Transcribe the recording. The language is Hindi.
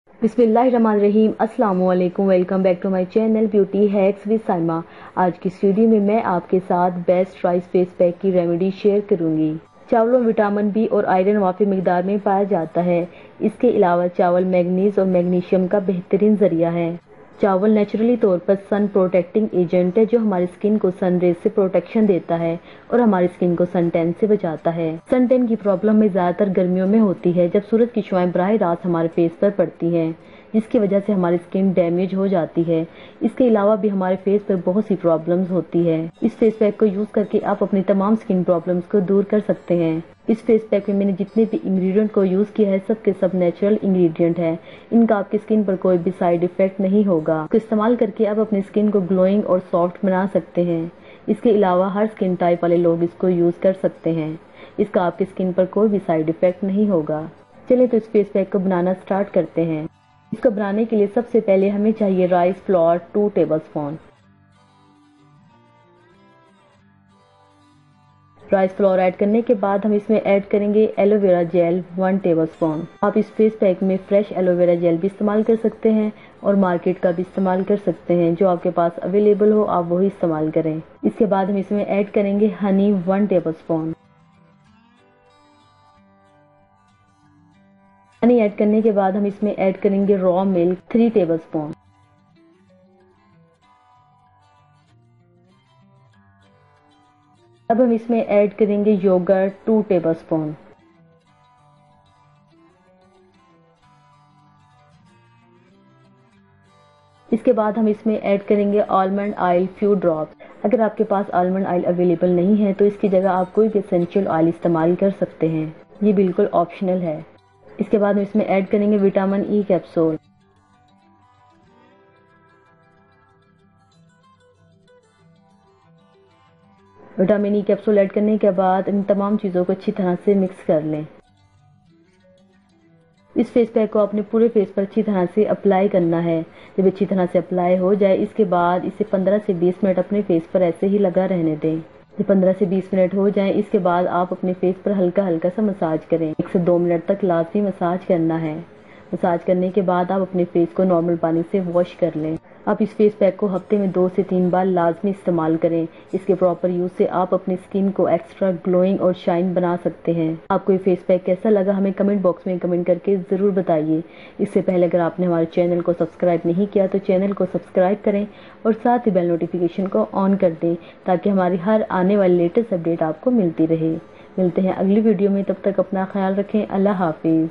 बिस्मिल्लाहिर्रहमानिर्रहीम। अस्सलाम वालेकुम। Welcome back to my channel beauty hacks with Saima. आज की इस वीडियो में मैं आपके साथ बेस्ट राइस फेस पैक की रेमेडी शेयर करूंगी। चावलों में विटामिन बी और आयरन वाफी मिकदार में पाया जाता है। इसके अलावा चावल मैग्नीज और मैग्नीशियम का बेहतरीन जरिया है। चावल नेचुरली तौर पर सन प्रोटेक्टिंग एजेंट है जो हमारी स्किन को सन रेज से प्रोटेक्शन देता है और हमारी स्किन को सन टैन से बचाता है। सन टैन की प्रॉब्लम में ज्यादातर गर्मियों में होती है जब सूरज की शुआएं बराह रास्त हमारे फेस पर पड़ती हैं, जिसकी वजह से हमारी स्किन डैमेज हो जाती है। इसके अलावा भी हमारे फेस पर बहुत सी प्रॉब्लम्स होती है। इस फेस पैक को यूज करके आप अपनी तमाम स्किन प्रॉब्लम्स को दूर कर सकते हैं। इस फेस पैक में मैंने जितने भी इंग्रेडिएंट को यूज किया है सब के सब नेचुरल इंग्रेडिएंट है। इनका आपकी स्किन पर कोई भी साइड इफेक्ट नहीं होगा। इसको इस्तेमाल करके आप अपनी स्किन को ग्लोइंग और सॉफ्ट बना सकते हैं। इसके अलावा हर स्किन टाइप वाले लोग इसको यूज कर सकते हैं। इसका आपकी स्किन पर कोई भी साइड इफेक्ट नहीं होगा। चलिए तो इस फेस पैक को बनाना स्टार्ट करते हैं। इसको बनाने के लिए सबसे पहले हमें चाहिए rice flour 2 tablespoon. Rice flour add करने के बाद हम इसमें ऐड करेंगे एलोवेरा जेल 1 टेबलस्पून। आप इस फेस पैक में फ्रेश एलोवेरा जेल भी इस्तेमाल कर सकते हैं और मार्केट का भी इस्तेमाल कर सकते हैं। जो आपके पास अवेलेबल हो आप वही इस्तेमाल करें। इसके बाद हम इसमें ऐड करेंगे हनी 1 टेबलस्पून। हनी ऐड करने के बाद हम इसमें ऐड करेंगे रॉ मिल्क 3 टेबलस्पून। अब हम इसमें ऐड करेंगे योगर्ट 2 टेबलस्पून। इसके बाद हम इसमें ऐड करेंगे आलमंड ऑयल फ्यू ड्रॉप्स। अगर आपके पास आलमंड ऑयल अवेलेबल नहीं है तो इसकी जगह आप कोई भी एसेंशियल ऑयल इस्तेमाल कर सकते हैं, ये बिल्कुल ऑप्शनल है। इसके बाद हम इसमें ऐड करेंगे vitamin E capsule. Vitamin E capsule add करने के बाद इन तमाम चीज़ों को अच्छी तरह से मिक्स कर लें। इस फेस पैक को अपने पूरे फेस पर अच्छी तरह से अप्लाई करना है। जब अच्छी तरह से अप्लाई हो जाए इसके बाद इसे 15 से 20 मिनट अपने फेस पर ऐसे ही लगा रहने दें। जब 15 से 20 मिनट हो जाए इसके बाद आप अपने फेस पर हल्का हल्का सा मसाज करें। 1 से 2 मिनट तक लाजमी मसाज करना है। मसाज करने के बाद आप अपने फेस को नॉर्मल पानी से वॉश कर लें। आप इस फेस पैक को हफ्ते में 2 से 3 बार लाजमी इस्तेमाल करें। इसके प्रॉपर यूज से आप अपनी स्किन को एक्स्ट्रा ग्लोइंग और शाइन बना सकते हैं। आपको ये फेस पैक कैसा लगा हमें कमेंट बॉक्स में कमेंट करके जरूर बताइए। इससे पहले अगर आपने हमारे चैनल को सब्सक्राइब नहीं किया तो चैनल को सब्सक्राइब करें और साथ ही बेल नोटिफिकेशन को ऑन कर दें ताकि हमारी हर आने वाली लेटेस्ट अपडेट आपको मिलती रहे। मिलते हैं अगली वीडियो में, तब तक अपना ख्याल रखें। अल्लाह हाफिज।